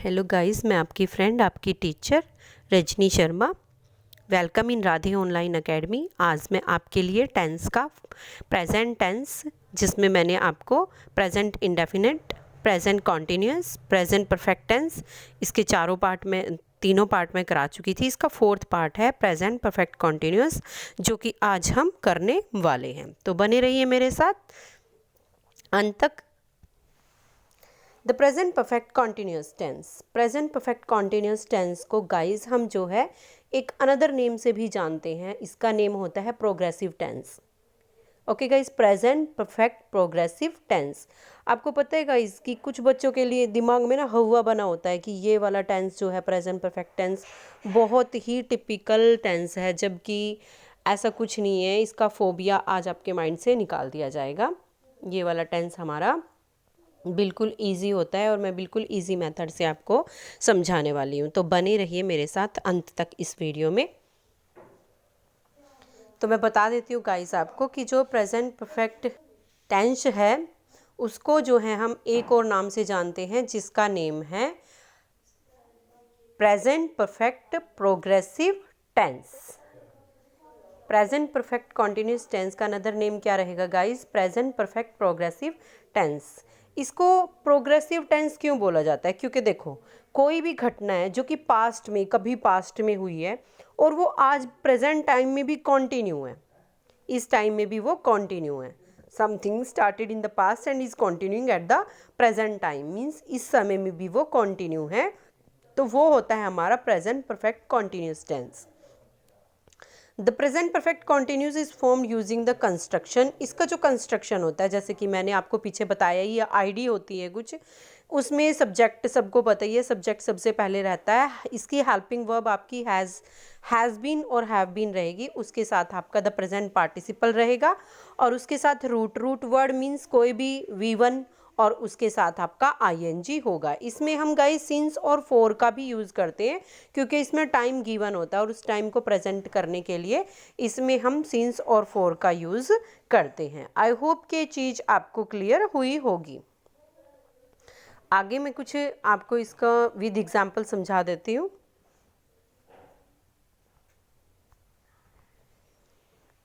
Hello guys, मैं आपकी friend, आपकी teacher Rajni Sharma. Welcome in Radhe online academy. आज मैं आपके लिए टेंस का प्रेजेंट टेंस, जिसमें मैंने आपको present indefinite, present continuous, present perfect tense, इसके तीनों पार्ट में करा चुकी थी। इसका फोर्थ पार्ट है प्रेजेंट परफेक्ट कॉन्टिन्यूस, जो कि आज हम करने वाले हैं। तो बने रहिए मेरे साथ अंत तक। The present perfect continuous tense. Present perfect continuous tense को गाइज हम जो है एक अनदर नेम से भी जानते हैं। इसका नेम होता है progressive tense. Okay guys, present perfect progressive tense. आपको पता है गाइज कि कुछ बच्चों के लिए दिमाग में ना हवा बना होता है कि ये वाला टेंस जो है प्रेजेंट परफेक्ट टेंस बहुत ही टिपिकल टेंस है, जबकि ऐसा कुछ नहीं है। इसका फोबिया आज आपके माइंड से निकाल दिया जाएगा। ये वाला टेंस हमारा बिल्कुल इजी होता है और मैं बिल्कुल इजी मेथड से आपको समझाने वाली हूँ। तो बने रहिए मेरे साथ अंत तक इस वीडियो में। तो मैं बता देती हूँ गाइस आपको कि जो प्रेजेंट परफेक्ट टेंस है उसको जो है हम एक और नाम से जानते हैं, जिसका नेम है present perfect progressive tense. Present perfect continuous tense का अनदर नेम क्या रहेगा guys? Present perfect progressive tense. इसको प्रोग्रेसिव टेंस क्यों बोला जाता है? क्योंकि देखो, कोई भी घटना है जो कि कभी पास्ट में हुई है और वो आज प्रेजेंट टाइम में भी कंटिन्यू है, इस टाइम में भी वो कंटिन्यू है। Something started in the past and is continuing at the present time, means इस समय में भी वो कंटिन्यू है। तो वो होता है हमारा present perfect continuous tense. The present perfect continuous is formed using the construction. इसका जो कंस्ट्रक्शन होता है, जैसे कि मैंने आपको पीछे बताया, ये आईडी होती है कुछ, उसमें सब्जेक्ट सबको पता ही है, सब्जेक्ट सबसे पहले रहता है। इसकी हेल्पिंग वर्ब आपकी हैज़ बीन और हैव बीन रहेगी, उसके साथ आपका द प्रेजेंट पार्टिसिपल रहेगा और उसके साथ रूट वर्ड मीन्स कोई भी V1 और उसके साथ आपका ING होगा। इसमें हम गाइस सिंस और फॉर का भी यूज़ करते हैं, क्योंकि इसमें टाइम गिवन होता है और उस टाइम को प्रेजेंट करने के लिए इसमें हम सिंस और फॉर का यूज़ करते हैं। आई होप कि चीज़ आपको क्लियर हुई होगी। आगे मैं कुछ आपको इसका विद एग्जाम्पल समझा देती हूँ।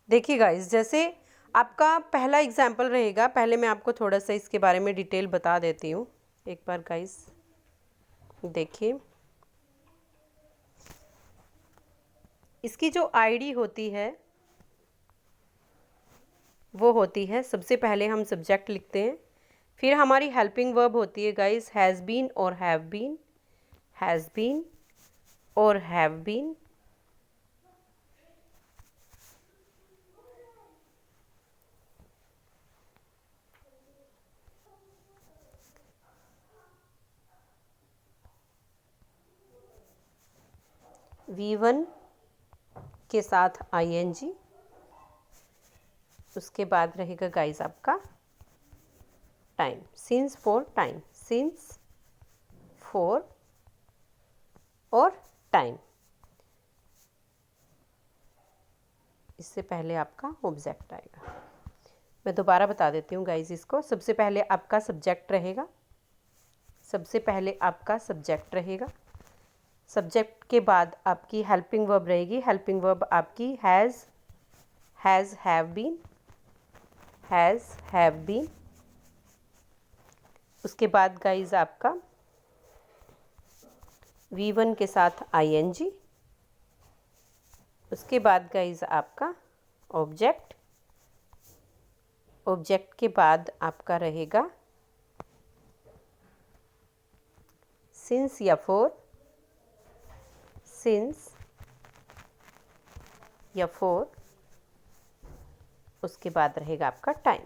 देखिए गाइस, जैसे आपका पहला एग्जाम्पल रहेगा, पहले मैं आपको थोड़ा सा इसके बारे में डिटेल बता देती हूँ। एक बार गाइस देखिए, इसकी जो आईडी होती है वो होती है, सबसे पहले हम सब्जेक्ट लिखते हैं, फिर हमारी हेल्पिंग वर्ब होती है गाइस हैज़ बीन और हैव बीन, हैज़ बीन और हैव बीन। V1 के साथ ING, उसके बाद रहेगा गाइस आपका time, since for time, since for और टाइम। इससे पहले आपका ऑब्जेक्ट आएगा। मैं दोबारा बता देती हूँ गाइस इसको। सबसे पहले आपका सब्जेक्ट रहेगा, सबसे पहले आपका सब्जेक्ट रहेगा, सब्जेक्ट के बाद आपकी हेल्पिंग वर्ब रहेगी। हेल्पिंग वर्ब आपकी has have been, has have been. उसके बाद गाइस आपका V1 के साथ ING, उसके बाद गाइस आपका ऑब्जेक्ट, ऑब्जेक्ट के बाद आपका रहेगा सिंस या फॉर, सिंस या फॉर, उसके बाद रहेगा आपका टाइम।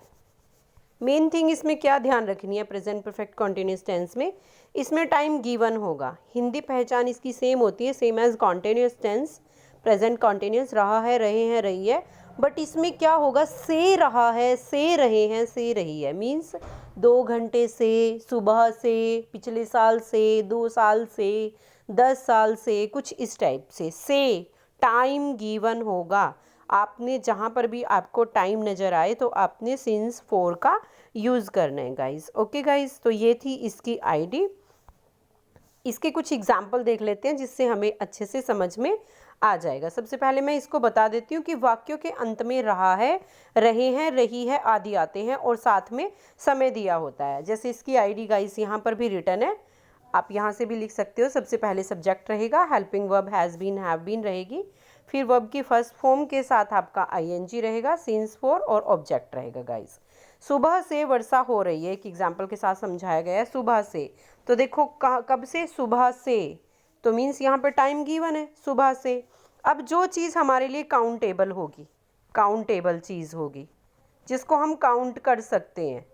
मेन थिंग इसमें क्या ध्यान रखनी है प्रेजेंट परफेक्ट कॉन्टिन्यूस टेंस में, इसमें टाइम गिवन होगा। हिंदी पहचान इसकी सेम होती है, same as continuous tense. Present continuous रहा है, रहे हैं, रही है, बट इसमें क्या होगा, से रहा है, से रहे हैं, से रही है, मीन्स 2 घंटे से, सुबह से, पिछले साल से, 2 साल से, 10 साल से, कुछ इस टाइप से टाइम गिवन होगा। आपने जहाँ पर भी आपको टाइम नज़र आए तो आपने सिंस फॉर का यूज़ करना है गाइस। ओके गाइस, तो ये थी इसकी आईडी। इसके कुछ एग्जाम्पल देख लेते हैं जिससे हमें अच्छे से समझ में आ जाएगा। सबसे पहले मैं इसको बता देती हूँ कि वाक्यों के अंत में रहा है, रहे हैं, रही है आदि आते हैं और साथ में समय दिया होता है। जैसे इसकी आईडी गाइस यहाँ पर भी रिटर्न है, आप यहाँ से भी लिख सकते हो। सबसे पहले सब्जेक्ट रहेगा, helping verb has been, have been रहेगी, फिर वर्ब की फर्स्ट फॉर्म के साथ आपका आईएनजी रहेगा, सिंस फॉर और ऑब्जेक्ट रहेगा गाइस। सुबह से वर्षा हो रही है, एक एग्जाम्पल के साथ समझाया गया है। सुबह से, तो देखो कब से, सुबह से, तो मीन्स यहाँ पर टाइम गिवन है सुबह से। अब जो चीज़ हमारे लिए काउंटेबल होगी, काउंटेबल चीज़ होगी जिसको हम काउंट कर सकते हैं,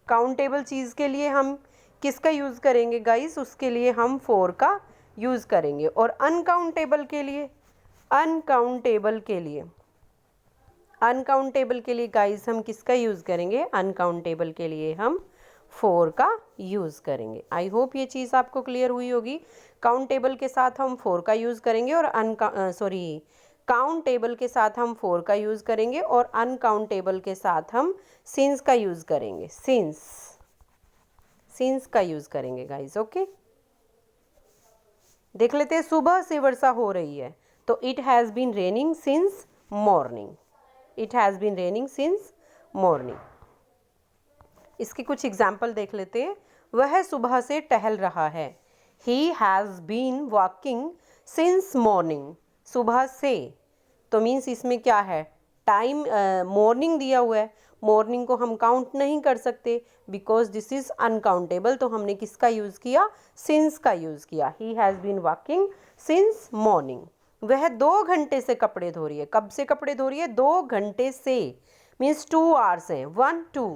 काउंटेबल चीज़ के लिए हम किसका यूज़ करेंगे गाइस? उसके लिए हम फोर का यूज़ करेंगे। और अनकाउंटेबल के लिए, अनकाउंटेबल के लिए, अनकाउंटेबल के लिए गाइस हम किसका यूज़ करेंगे? अनकाउंटेबल के लिए हम फोर का यूज़ करेंगे। आई होप ये चीज़ आपको क्लियर हुई होगी। काउंटेबल के साथ हम फोर का यूज़ करेंगे और काउंटेबल के साथ हम फोर का यूज़ करेंगे और अनकाउंटेबल के साथ हम सिंस का यूज़ करेंगे, सिंस का यूज़ करेंगे गाइस। ओके, देख लेते हैं। सुबह से वर्षा हो रही है, तो it has been raining since morning, it has been raining since morning. इसके कुछ एग्जाम्पल देख लेते हैं। वह सुबह से टहल रहा है, he has been walking since morning. सुबह से, तो मीन्स इसमें क्या है? टाइम, मॉर्निंग दिया हुआ है। मॉर्निंग को हम काउंट नहीं कर सकते बिकॉज दिस इज़ अनकाउंटेबल, तो हमने किसका यूज़ किया? सिंस का यूज़ किया। He has been walking since morning. वह 2 घंटे से कपड़े धो रही है। कब से कपड़े धो रही है? 2 घंटे से, मीन्स 2 आवर्स हैं, 1 2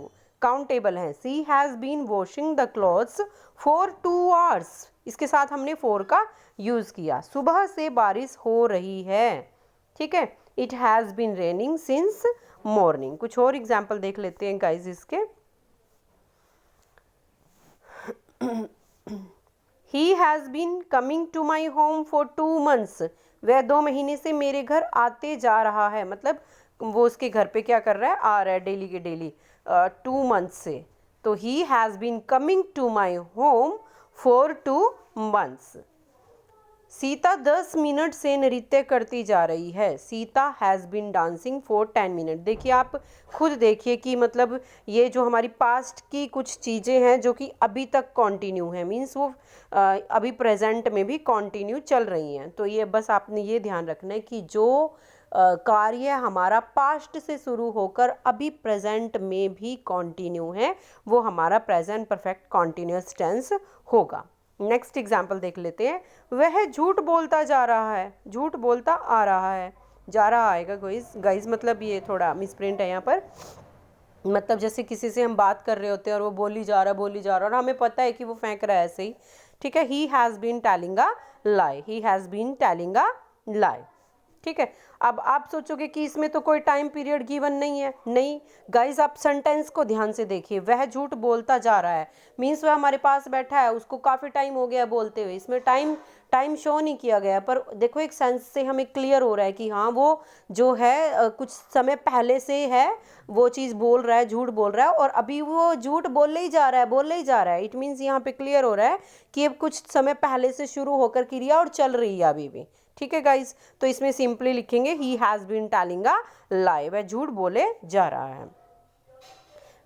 काउंटेबल हैं। She has been washing the clothes for 2 hours, इसके साथ हमने 4 का यूज़ किया। सुबह से बारिश हो रही है, ठीक है। It has been raining since morning. कुछ और एग्जाम्पल देख लेते हैं गाइज इसके। He has been coming to my home for 2 months। वह 2 महीने से मेरे घर आते जा रहा है, मतलब वो उसके घर पे क्या कर रहा है? आ रहा है डेली के डेली 2 months से। तो he has been coming to my home for 2 months। Sita 10 minute से नृत्य करती जा रही है, Sita has been dancing for 10 minute. देखिए, आप खुद देखिए कि मतलब ये जो हमारी पास्ट की कुछ चीज़ें हैं जो कि अभी तक कंटिन्यू हैं, मीन्स वो अभी प्रेजेंट में भी कंटिन्यू चल रही हैं। तो ये बस आपने ये ध्यान रखना है कि जो कार्य हमारा पास्ट से शुरू होकर अभी प्रेजेंट में भी कंटिन्यू है, वो हमारा प्रेजेंट परफेक्ट कॉन्टिन्यूस टेंस होगा। नेक्स्ट एग्जाम्पल देख लेते हैं। वह झूठ बोलता जा रहा है, झूठ बोलता आ रहा है, जा रहा आएगा गाइस, मतलब ये थोड़ा मिसप्रिंट है यहाँ पर। मतलब जैसे किसी से हम बात कर रहे होते हैं और वो बोली जा रहा और हमें पता है कि वो फेंक रहा है ऐसे ही, ठीक है। He has been telling a lie, he has been telling a lie, ठीक है। अब आप सोचोगे कि इसमें तो कोई टाइम पीरियड गिवन नहीं है। नहीं गाइज, आप सेंटेंस को ध्यान से देखिए। वह झूठ बोलता जा रहा है, मीन्स वह हमारे पास बैठा है, उसको काफ़ी टाइम हो गया बोलते हुए। इसमें टाइम शो नहीं किया गया, पर देखो एक सेंस से हमें क्लियर हो रहा है कि हाँ, वो जो है कुछ समय पहले से है वो चीज़ बोल रहा है, झूठ बोल रहा है, और अभी वो झूठ बोले ही जा रहा है। इट मीन्स यहाँ पे क्लियर हो रहा है कि अब कुछ समय पहले से शुरू होकर क्रिया और चल रही है अभी भी, ठीक है गाइज। तो इसमें सिंपली लिखेंगे he has been telling a lie, वह झूठ बोले जा रहा है।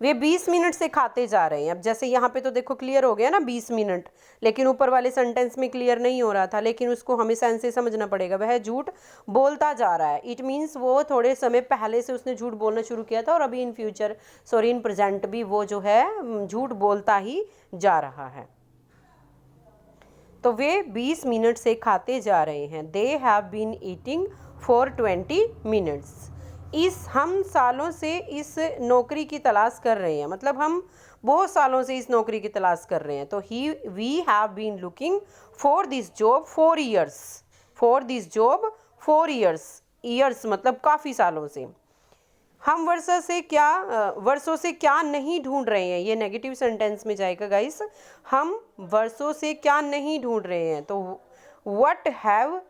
वे 20 मिनट से खाते जा रहे हैं। अब जैसे यहाँ पे तो देखो क्लियर हो गया ना 20 मिनट, लेकिन ऊपर वाले सेंटेंस में क्लियर नहीं हो रहा था, लेकिन उसको हमें सेंस से समझना पड़ेगा। वह झूठ बोलता जा रहा है, इट मीन्स वो थोड़े समय पहले से उसने झूठ बोलना शुरू किया था और अभी इन प्रेजेंट भी वो जो है झूठ बोलता ही जा रहा है। तो वे 20 मिनट से खाते जा रहे हैं। They have been eating for 20 minutes. हम सालों से इस नौकरी की तलाश कर रहे हैं, मतलब हम बहुत सालों से इस नौकरी की तलाश कर रहे हैं। तो we have been looking for this job 4 years, for this job 4 years, years मतलब काफ़ी सालों से। हम वर्षों से क्या नहीं ढूंढ रहे हैं, ये नेगेटिव सेंटेंस में जाएगा गाइस। हम वर्षों से क्या नहीं ढूंढ रहे हैं, तो व्हाट हैव,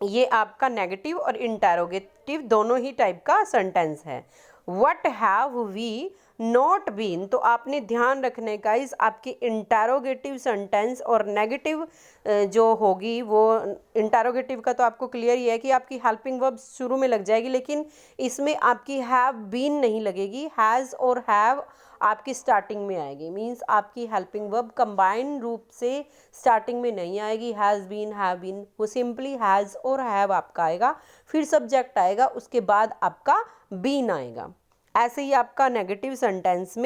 ये आपका नेगेटिव और इंटेरोगेटिव दोनों ही टाइप का सेंटेंस है। What have we not been, तो आपने ध्यान रखना है गाइज, आपकी इंटरोगेटिव सेंटेंस और नेगेटिव जो होगी वो, इंटरोगेटिव का तो आपको क्लियर ही है कि आपकी हेल्पिंग वर्ब शुरू में लग जाएगी, लेकिन इसमें आपकी हैव बीन नहीं लगेगी, हैज़ और हैव आपकी स्टार्टिंग में आएगी। मींस आपकी हेल्पिंग वर्ब कंबाइन रूप से स्टार्टिंग में नहीं आएगी, हैज़ बीन, हैव बीन, वो सिंपली हैज़ और हैव आपका आएगा, फिर सब्जेक्ट आएगा, उसके बाद आपका बीन आएगा। ऐसे ही आपका नेगेटिव सेंटेंस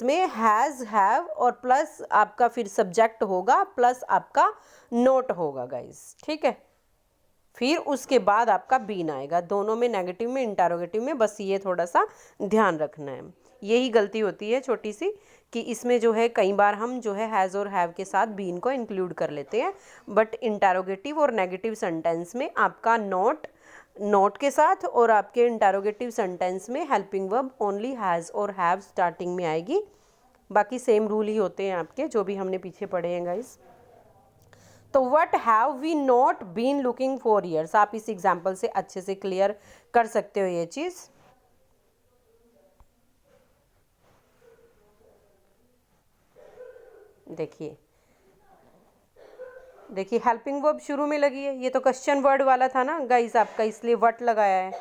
में, हैज़, हैव और प्लस आपका फिर सब्जेक्ट होगा, प्लस आपका नोट होगा गाइज, ठीक है। फिर उसके बाद आपका बीन आएगा, दोनों में, नेगेटिव में, इंटरोगेटिव में, बस ये थोड़ा सा ध्यान रखना है। यही गलती होती है छोटी सी कि इसमें जो है कई बार हम जो है हैज़ और हैव के साथ बीन को इंक्लूड कर लेते हैं, बट इंटरोगेटिव और नेगेटिव सेंटेंस में आपका नोट के साथ और आपके इंटरोगेटिव सेंटेंस में हेल्पिंग वर्ब ओनली हैज़ और हैव स्टार्टिंग में आएगी। बाकी सेम रूल ही होते हैं आपके, जो भी हमने पीछे पढ़े हैं गाइस। तो what have we not been looking for years, आप इस एग्जाम्पल से अच्छे से क्लियर कर सकते हो ये चीज़। देखिए हेल्पिंग वर्ब शुरू में लगी है, ये तो क्वेश्चन वर्ड वाला था ना गाइस आपका, इसलिए व्हाट लगाया है।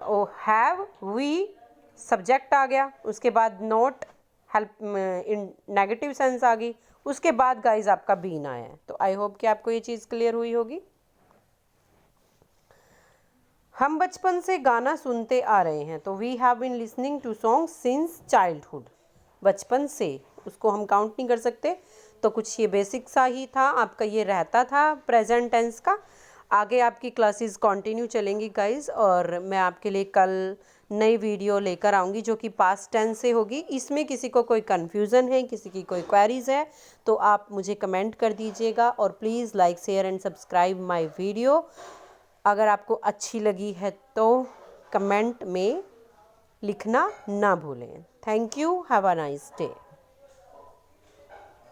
ओ हैव वी सब्जेक्ट आ गया, उसके बाद not help in negative sense आ गई, उसके बाद गाइस आपका बीन आया है। तो आई होप कि आपको ये चीज़ क्लियर हुई होगी। हम बचपन से गाना सुनते आ रहे हैं, तो we have been listening to song since childhood. बचपन से, उसको हम काउंट नहीं कर सकते, तो कुछ ये बेसिक सा ही था आपका, ये रहता था प्रेजेंट टेंस का। आगे आपकी क्लासेस कंटिन्यू चलेंगी गाइस, और मैं आपके लिए कल नई वीडियो लेकर आऊँगी जो कि पास्ट टेंस से होगी। इसमें किसी को कोई कन्फ्यूज़न है, किसी की कोई क्वेरीज़ है, तो आप मुझे कमेंट कर दीजिएगा, और please like, share and subscribe my video. अगर आपको अच्छी लगी है तो कमेंट में लिखना ना भूलें। Thank you, have a nice day.